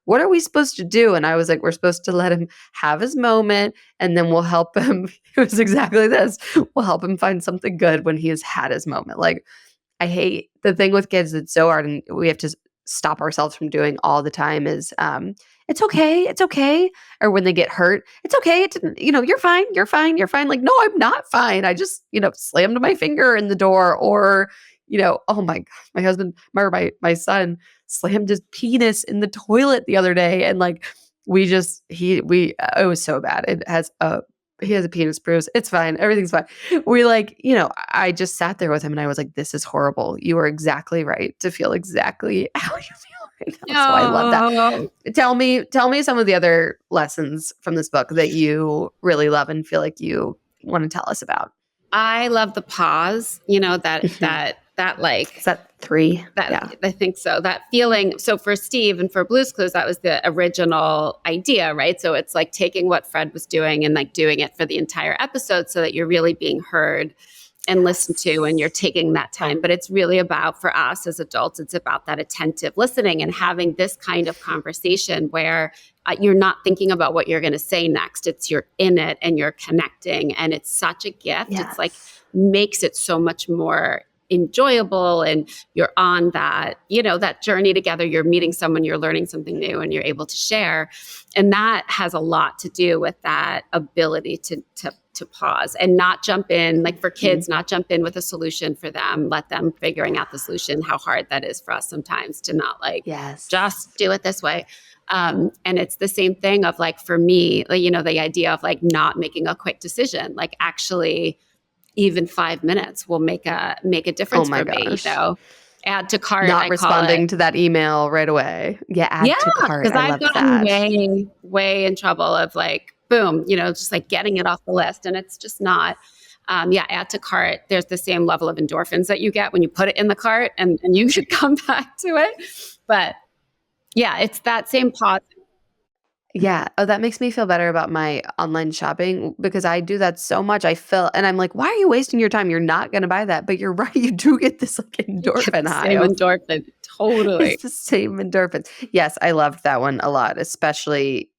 what are we supposed to do? And I was like, we're supposed to let him have his moment, and then we'll help him. It was exactly this. We'll help him find something good when he has had his moment. Like, I hate the thing with kids that's so hard, and we have to stop ourselves from doing all the time is, it's okay. Or when they get hurt, it's okay. You're fine. Like, no, I'm not fine. I just, slammed my finger in the door, or, oh my God, my husband, my son slammed his penis in the toilet the other day. And like, it was so bad. He has a penis bruise. It's fine. Everything's fine. I just sat there with him and I was like, this is horrible. You are exactly right to feel exactly how you feel right now. So I love that. Tell me some of the other lessons from this book that you really love and feel like you want to tell us about. I love the pause, that like, is that 3? I think so. That feeling. So for Steve and for Blue's Clues, that was the original idea, right? So it's like taking what Fred was doing and like doing it for the entire episode so that you're really being heard and listened to, and you're taking that time. But it's really about, for us as adults, it's about that attentive listening and having this kind of conversation where you're not thinking about what you're going to say next. It's you're in it and you're connecting, and it's such a gift. Yes. It's like makes it so much more enjoyable, and you're on that, that journey together. You're meeting someone, you're learning something new, and you're able to share. And that has a lot to do with that ability to pause and not jump in, like for kids, not jump in with a solution for them, let them figuring out the solution, how hard that is for us sometimes to not like, just do it this way. And it's the same thing of like, for me, like, the idea of like not making a quick decision, like actually even 5 minutes will make a difference for me. Add to cart. Not responding to that email right away. Yeah, add to cart. Because I've gotten way in trouble of like, boom, just like getting it off the list. And it's just not, add to cart. There's the same level of endorphins that you get when you put it in the cart, and you should come back to it. But yeah, it's that same pause. Yeah. Oh, that makes me feel better about my online shopping because I do that so much. And I'm like, why are you wasting your time? You're not going to buy that. But you're right. You do get this like You get endorphin the high same of endorphin. Totally. it's the same endorphins. Yes, I loved that one a lot, especially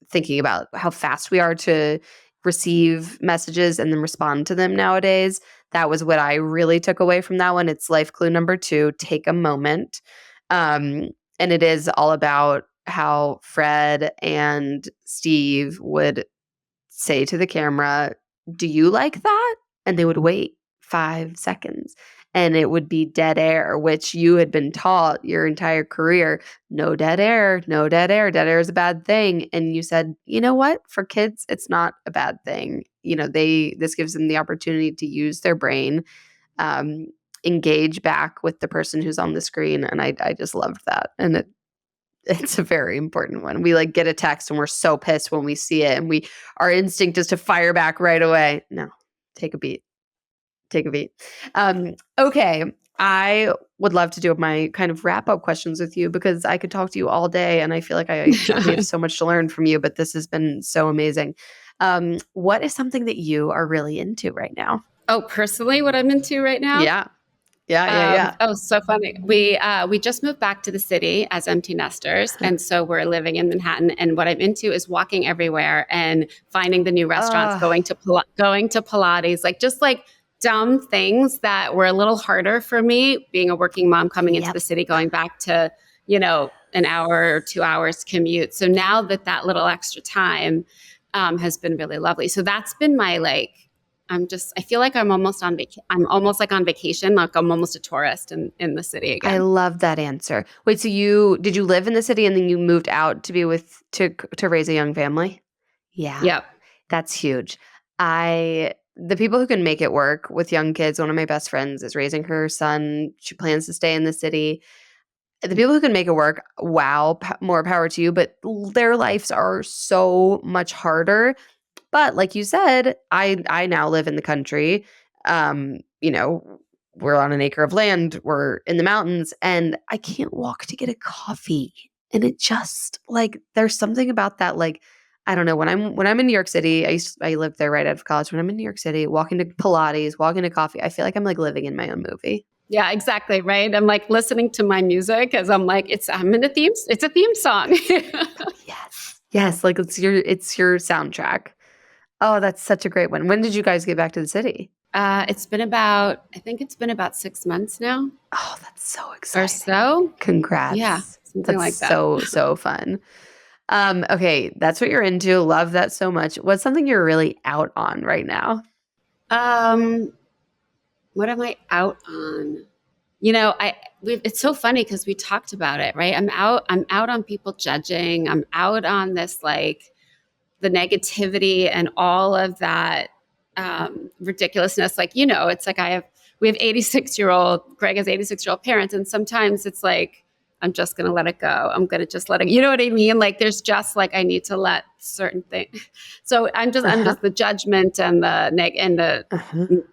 thinking about how fast we are to receive messages and then respond to them nowadays. That was what I really took away from that one. It's life clue number 2, take a moment. And it is all about how Fred and Steve would say to the camera, "Do you like that?" And they would wait 5 seconds and it would be dead air, which you had been taught your entire career, no dead air, no dead air. Dead air is a bad thing. And you said, "You know what? For kids, it's not a bad thing." This gives them the opportunity to use their brain, um, engage back with the person who's on the screen. And I just loved that. And it's a very important one. We like get a text and we're so pissed when we see it and our instinct is to fire back right away. No, take a beat. Take a beat. Okay. I would love to do my kind of wrap up questions with you because I could talk to you all day and I feel like we have so much to learn from you, but this has been so amazing. What is something that you are really into right now? Oh, personally, what I'm into right now? Yeah. Yeah. Oh, so funny. We just moved back to the city as empty nesters, and so we're living in Manhattan. And what I'm into is walking everywhere and finding the new restaurants, going to Pilates, like just like dumb things that were a little harder for me being a working mom coming into the city, going back to an hour or 2 hours commute. So now that little extra time has been really lovely. So that's been my like. I feel like I'm almost I'm almost like on vacation. Like I'm almost a tourist in the city again. I love that answer. Wait, so did you live in the city and then you moved out to be to raise a young family? Yeah. Yep. That's huge. The people who can make it work with young kids, one of my best friends is raising her son. She plans to stay in the city. The people who can make it work, wow, more power to you, but their lives are so much harder. But like you said, I now live in the country. Um, you know, we're on an acre of land, we're in the mountains, and I can't walk to get a coffee. And it just like there's something about that, like, I don't know, when I'm in New York City, I lived there right out of college. When I'm in New York City, walking to Pilates, walking to coffee, I feel like I'm like living in my own movie. Yeah, exactly. Right. I'm like listening to my music as I'm in it's a theme song. Yes. Yes, like it's your soundtrack. Oh, that's such a great one. When did you guys get back to the city? I think it's been about 6 months now. Oh, that's so exciting. Or so. Congrats. Yeah. Something That's like that. so fun. Okay, that's what you're into. Love that so much. What's something you're really out on right now? What am I out on? It's so funny because we talked about it, right? I'm out on people judging. I'm out on this like the negativity and all of that ridiculousness. Like, it's like we have Greg has 86-year-old parents. And sometimes it's like, I'm just going to let it go. I'm going to just let it, you know what I mean? Like there's just like, I need to let certain things. So I'm just the judgment and the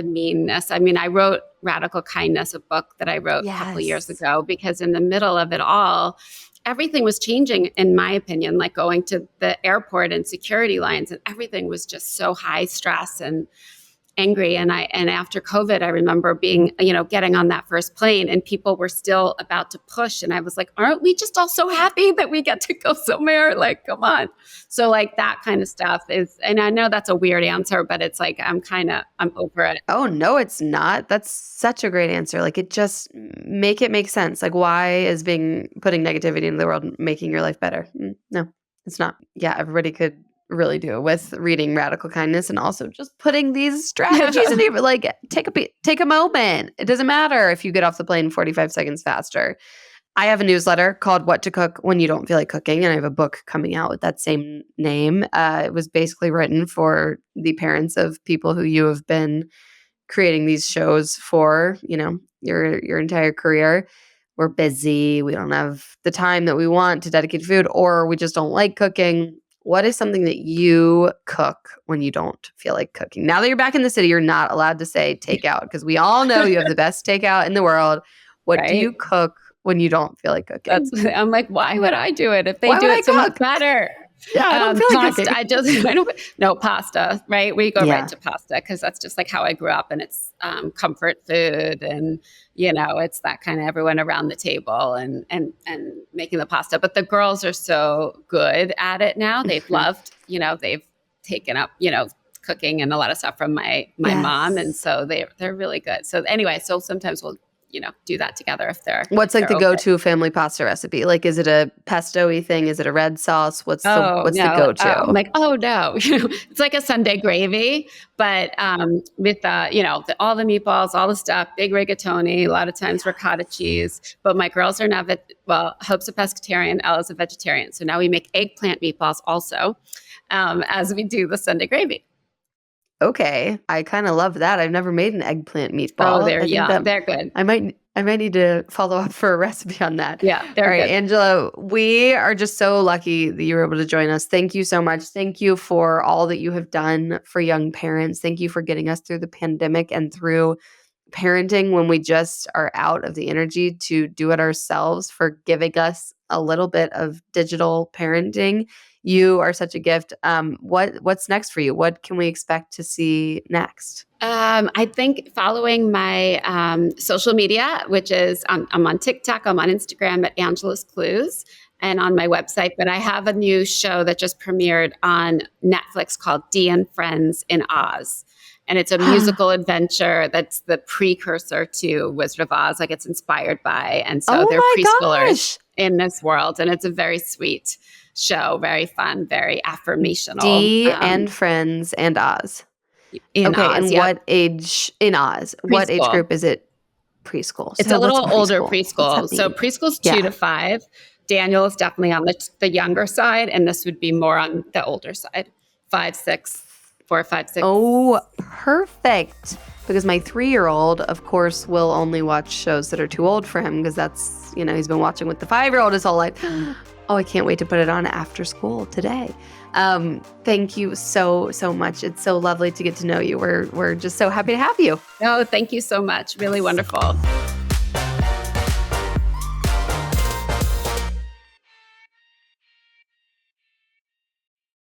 meanness. I mean, I wrote Radical Kindness, a book that I wrote a couple of years ago, because in the middle of it all, everything was changing, in my opinion, like going to the airport and security lines, and everything was just so high stress and angry. And after COVID, I remember being, getting on that first plane and people were still about to push. And I was like, aren't we just all so happy that we get to go somewhere? Like, come on. So like that kind of stuff and I know that's a weird answer, but it's like, I'm over it. Oh, no, it's not. That's such a great answer. Like it make sense. Like why is putting negativity into the world making your life better? No, it's not. Yeah, everybody could really do with reading Radical Kindness and also just putting these strategies in your like take a moment. It doesn't matter if you get off the plane 45 seconds faster. I have a newsletter called What to Cook When You Don't Feel Like Cooking, and I have a book coming out with that same name. It was basically written for the parents of people who you have been creating these shows for, your entire career. We're busy. We don't have the time that we want to dedicate to food, or we just don't like cooking. What is something that you cook when you don't feel like cooking? Now that you're back in the city, you're not allowed to say takeout because we all know you have the best takeout in the world. What do you cook when you don't feel like cooking? I'm like, why would I do it if they Why do would I it so much cook? better? Yeah, I don't feel like Pasta. cooking. No pasta, right? We go Yeah. right to pasta because that's just like how I grew up, and it's comfort food, and it's that kind of everyone around the table and making the pasta. But the girls are so good at it now. They've loved, they've taken up, cooking and a lot of stuff from my mom, and so they're really good. So anyway, so sometimes we'll do that together if they're. What's like the okay. go-to family pasta recipe? Like, is it a pesto-y thing? Is it a red sauce? What's the go-to? I'm like, oh no, it's like a Sunday gravy, but with all the meatballs, all the stuff, big rigatoni, a lot of times ricotta cheese. But my girls are now Hope's a pescatarian, Ella's a vegetarian, so now we make eggplant meatballs also, as we do the Sunday gravy. Okay, I kind of love that. I've never made an eggplant meatball. Oh, they're good. I might need to follow up for a recipe on that. Yeah, they're all right, good. Angela, we are just so lucky that you were able to join us. Thank you so much. Thank you for all that you have done for young parents. Thank you for getting us through the pandemic and through parenting when we just are out of the energy to do it ourselves, for giving us a little bit of digital parenting. You are such a gift. What's next for you? What can we expect to see next? I think following my social media, which is I'm on TikTok, I'm on Instagram at Angela's Clues, and on my website. But I have a new show that just premiered on Netflix called Dee and Friends in Oz. And it's a musical adventure that's the precursor to Wizard of Oz, like it's inspired by. And so they're preschoolers in this world. And it's a very sweet show, very fun, very affirmational. Dee and Friends and Oz. In Oz, and what age in Oz? Preschool. What age group is it? Preschool. It's a little older preschool. So preschool's 2 to 5. Daniel is definitely on the younger side, and this would be more on the older side. 4, 5, 6. Oh, perfect. Because my 3-year-old, of course, will only watch shows that are too old for him, because that's, he's been watching with the 5-year-old his whole life. Oh, I can't wait to put it on after school today. Thank you so much. It's so lovely to get to know you. We're just so happy to have you. Oh, thank you so much. Really wonderful.